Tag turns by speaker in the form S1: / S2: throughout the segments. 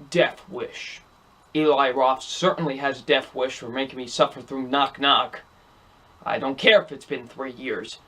S1: Death Wish. Eli Roth certainly has a death wish for making me suffer through Knock Knock. I don't care if it's been 3 years.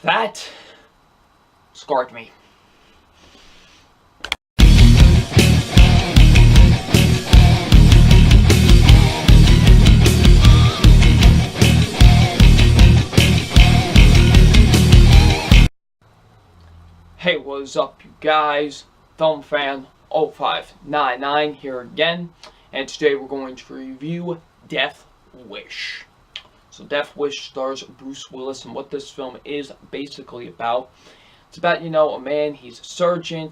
S1: That scarred me. Hey, what's up, you guys? Film Fan 0599 here again, and today we're going to review Death Wish. So Death Wish stars Bruce Willis, and what this film is basically about, it's about, a man, he's a surgeon,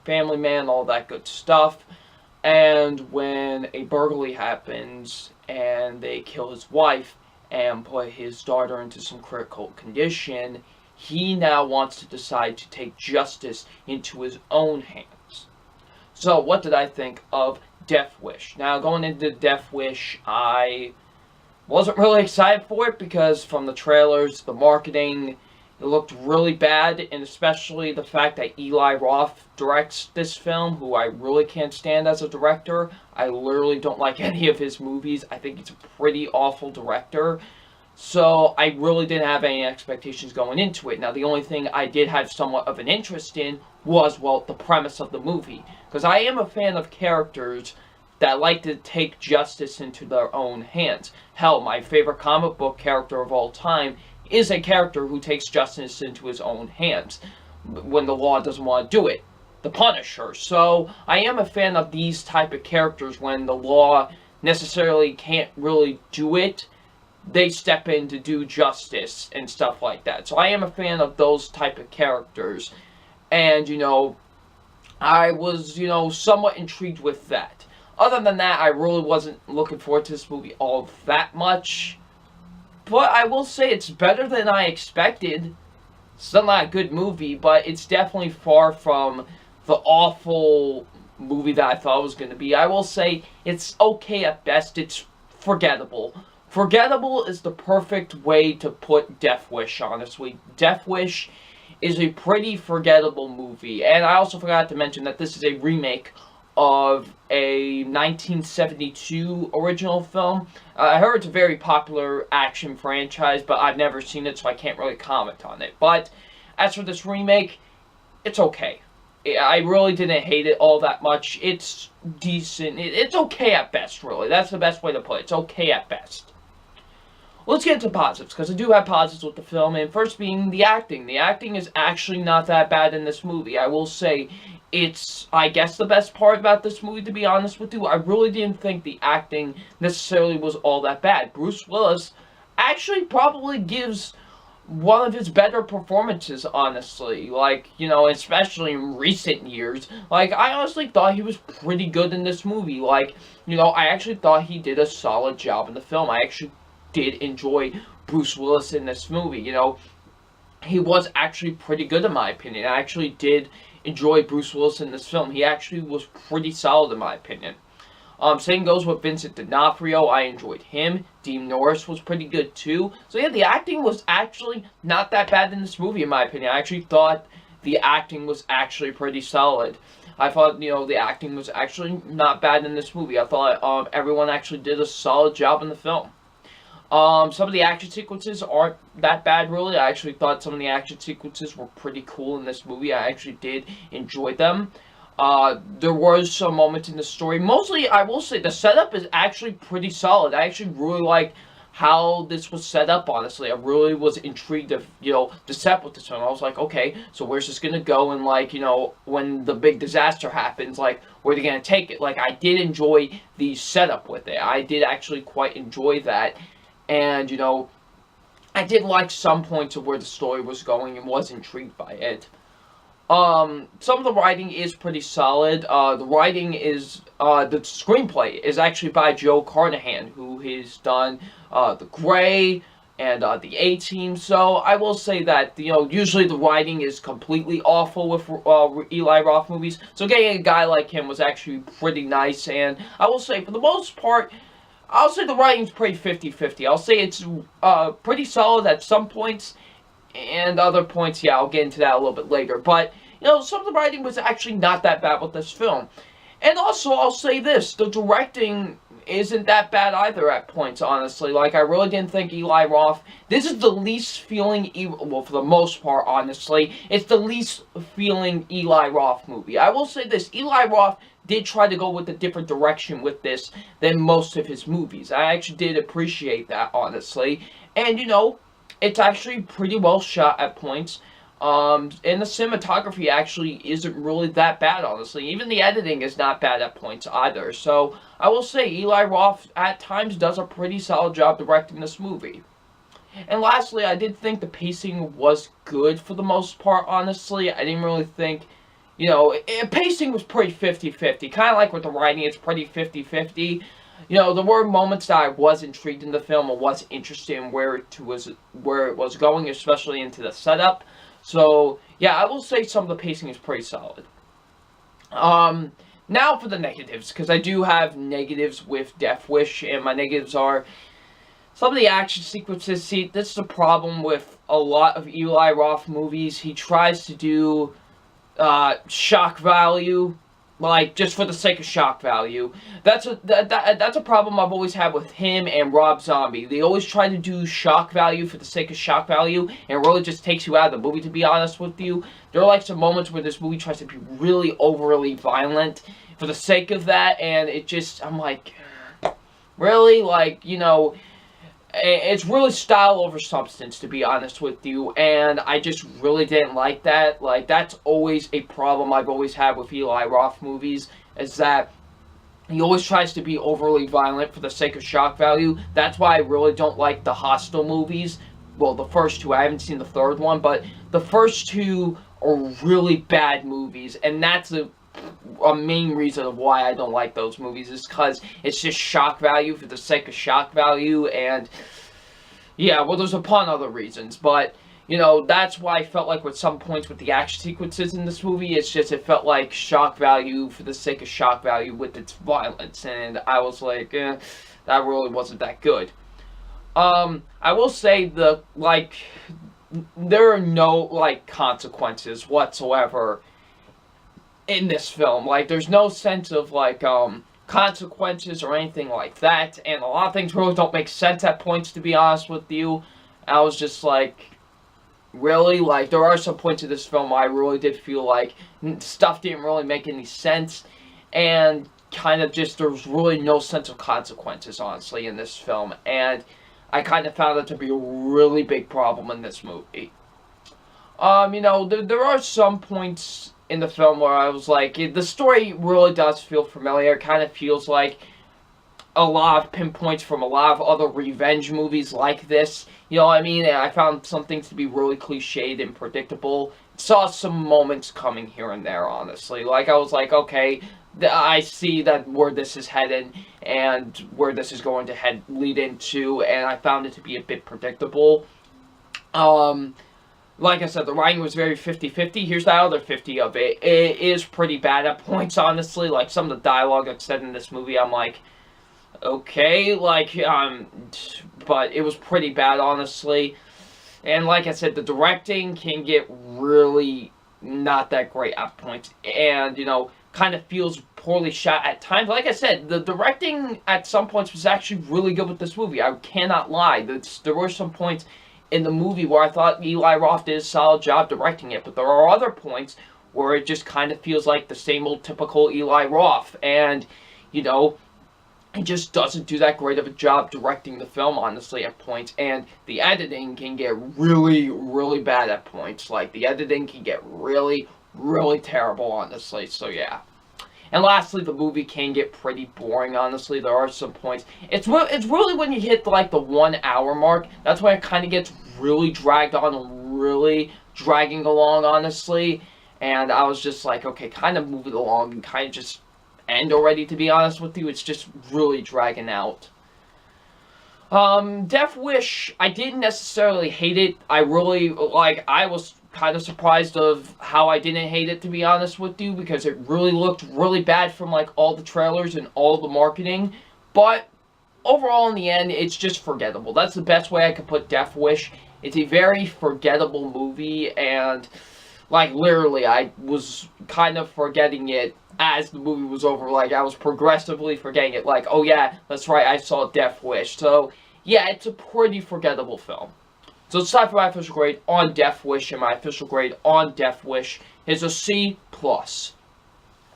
S1: family man, all that good stuff, and when a burglary happens and they kill his wife and put his daughter into some critical condition, he now wants to decide to take justice into his own hands. So, what did I think of Death Wish? Now, going into Death Wish, I wasn't really excited for it because from the trailers, the marketing, it looked really bad, and especially the fact that Eli Roth directs this film, who I really can't stand as a director. I literally don't like any of his movies. I think he's a pretty awful director. So, I really didn't have any expectations going into it. Now, the only thing I did have somewhat of an interest in was, well, the premise of the movie. Because I am a fan of characters that like to take justice into their own hands. Hell, my favorite comic book character of all time is a character who takes justice into his own hands when the law doesn't want to do it. The Punisher. So, I am a fan of these type of characters when the law necessarily can't really do it. They step in to do justice and stuff like that. So I am a fan of those type of characters. And, I was, somewhat intrigued with that. Other than that, I really wasn't looking forward to this movie all that much. But I will say it's better than I expected. It's still not a good movie, but it's definitely far from the awful movie that I thought it was going to be. I will say it's okay at best. It's forgettable. Forgettable is the perfect way to put Death Wish, honestly. Death Wish is a pretty forgettable movie. And I also forgot to mention that this is a remake of a 1972 original film. I heard it's a very popular action franchise, but I've never seen it, so I can't really comment on it. But as for this remake, it's okay. I really didn't hate it all that much. It's decent. It's okay at best, really. That's the best way to put it. It's okay at best. Let's get into positives, because I do have positives with the film, and first being the acting. The acting is actually not that bad in this movie. I will say it's, I guess, the best part about this movie, to be honest with you. I really didn't think the acting necessarily was all that bad. Bruce Willis actually probably gives one of his better performances, honestly. Especially in recent years. I honestly thought he was pretty good in this movie. I actually thought he did a solid job in the film. I actually did enjoy Bruce Willis in this movie. He was actually pretty good in my opinion. I actually did enjoy Bruce Willis in this film. He actually was pretty solid in my opinion. Same goes with Vincent D'Onofrio. I enjoyed him. Dean Norris was pretty good too. So yeah, the acting was actually not that bad in this movie in my opinion. I actually thought the acting was actually pretty solid. I thought, the acting was actually not bad in this movie. I thought everyone actually did a solid job in the film. Some of the action sequences aren't that bad, really. I actually thought some of the action sequences were pretty cool in this movie. I actually did enjoy them. There was some moments in the story. Mostly, I will say, the setup is actually pretty solid. I actually really like how this was set up, honestly. I really was intrigued of, the set with this film. I was like, okay, so where's this gonna go? And, when the big disaster happens, where are they gonna take it? I did enjoy the setup with it. I did actually quite enjoy that. And, I did like some points of where the story was going and was intrigued by it. Some of the writing is pretty solid. The screenplay is actually by Joe Carnahan, who has done, The Grey and, The A-Team. So, I will say that, usually the writing is completely awful with, Eli Roth movies. So, getting a guy like him was actually pretty nice. And I will say, for the most part, I'll say the writing's pretty 50-50. I'll say it's pretty solid at some points, and other points, yeah, I'll get into that a little bit later. But, some of the writing was actually not that bad with this film. And also, I'll say this, the directing isn't that bad either at points, honestly. Like, I really didn't think Eli Roth, this is the least feeling, well, for the most part, honestly, it's the least feeling Eli Roth movie. I will say this, Eli Roth did try to go with a different direction with this than most of his movies. I actually did appreciate that, honestly. And, you know, it's actually pretty well shot at points. And the cinematography actually isn't really that bad, honestly. Even the editing is not bad at points either. So, I will say Eli Roth at times does a pretty solid job directing this movie. And lastly, I did think the pacing was good for the most part, honestly. I didn't really think, you know, pacing was pretty 50-50. Kind of like with the writing, it's pretty 50-50. You know, there were moments that I was intrigued in the film and was interested in where it was going, especially into the setup. So, yeah, I will say some of the pacing is pretty solid. Now for the negatives, because I do have negatives with Death Wish, and my negatives are some of the action sequences. See, this is a problem with a lot of Eli Roth movies. He tries to do shock value, like, just for the sake of shock value. That's a problem I've always had with him and Rob Zombie. They always try to do shock value for the sake of shock value, and it really just takes you out of the movie, to be honest with you. There are, like, some moments where this movie tries to be really overly violent for the sake of that, and it just, I'm like, really? Like, you know, it's really style over substance, to be honest with you, and I just really didn't like that. Like, that's always a problem I've always had with Eli Roth movies, is that he always tries to be overly violent for the sake of shock value. That's why I really don't like the Hostel movies. Well, the first two, I haven't seen the third one, but the first two are really bad movies, and that's a main reason of why I don't like those movies, is because it's just shock value for the sake of shock value. And yeah, well, there's upon other reasons, but you know, that's why I felt like with some points with the action sequences in this movie, it's just, it felt like shock value for the sake of shock value with its violence, and I was like, that really wasn't that good. I will say there are no, like, consequences whatsoever in this film. Like, there's no sense of, like, consequences or anything like that, and a lot of things really don't make sense at points, to be honest with you. I was just like, really? Like, there are some points of this film I really did feel like stuff didn't really make any sense, and kind of just, there was really no sense of consequences, honestly, in this film, and I kind of found that to be a really big problem in this movie. You know, there are some points in the film where I was like, the story really does feel familiar. It kind of feels like a lot of pinpoints from a lot of other revenge movies like this. You know what I mean? And I found some things to be really cliched and predictable. Saw some moments coming here and there, honestly. Like, I was like, okay, I see that where this is headed and where this is going to lead into, and I found it to be a bit predictable. Like I said, the writing was very 50-50. Here's the other 50 of it. It is pretty bad at points, honestly. Like, some of the dialogue that's said in this movie, I'm like, okay, like, but it was pretty bad, honestly. And like I said, the directing can get really not that great at points. And, you know, kind of feels poorly shot at times. Like I said, the directing at some points was actually really good with this movie. I cannot lie. There were some points in the movie where I thought Eli Roth did a solid job directing it, but there are other points where it just kind of feels like the same old typical Eli Roth, and, you know, he just doesn't do that great of a job directing the film, honestly, at points, and the editing can get really, really bad at points. Like, the editing can get really, really terrible, honestly, so yeah. And lastly, the movie can get pretty boring, honestly. There are some points. It's really when you hit, like, the 1 hour mark, that's when it kind of gets really dragged on and really dragging along, honestly. And I was just like, okay, kind of move it along and kind of just end already, to be honest with you. It's just really dragging out. Death Wish, I didn't necessarily hate it. I was kind of surprised of how I didn't hate it, to be honest with you, because it really looked really bad from, like, all the trailers and all the marketing, but overall, in the end, it's just forgettable. That's the best way I could put Death Wish. It's a very forgettable movie, and Like, literally, I was kind of forgetting it as the movie was over. Like, I was progressively forgetting it. Like, oh yeah, that's right, I saw Death Wish. So, yeah, it's a pretty forgettable film. So it's time for my official grade on Death Wish, and my official grade on Death Wish is a C+.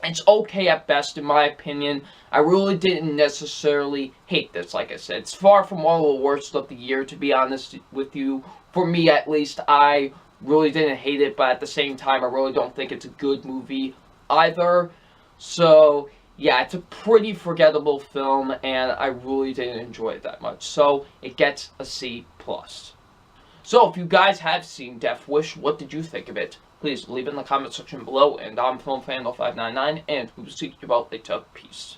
S1: It's okay at best, in my opinion. I really didn't necessarily hate this, like I said. It's far from one of the worst of the year, to be honest with you. For me, at least, I really didn't hate it, but at the same time, I really don't think it's a good movie either. So, yeah, it's a pretty forgettable film, and I really didn't enjoy it that much. So, it gets a C+. So, if you guys have seen Death Wish, what did you think of it? Please leave it in the comment section below, and I'm FilmFan0599, and we will see you about later. Peace.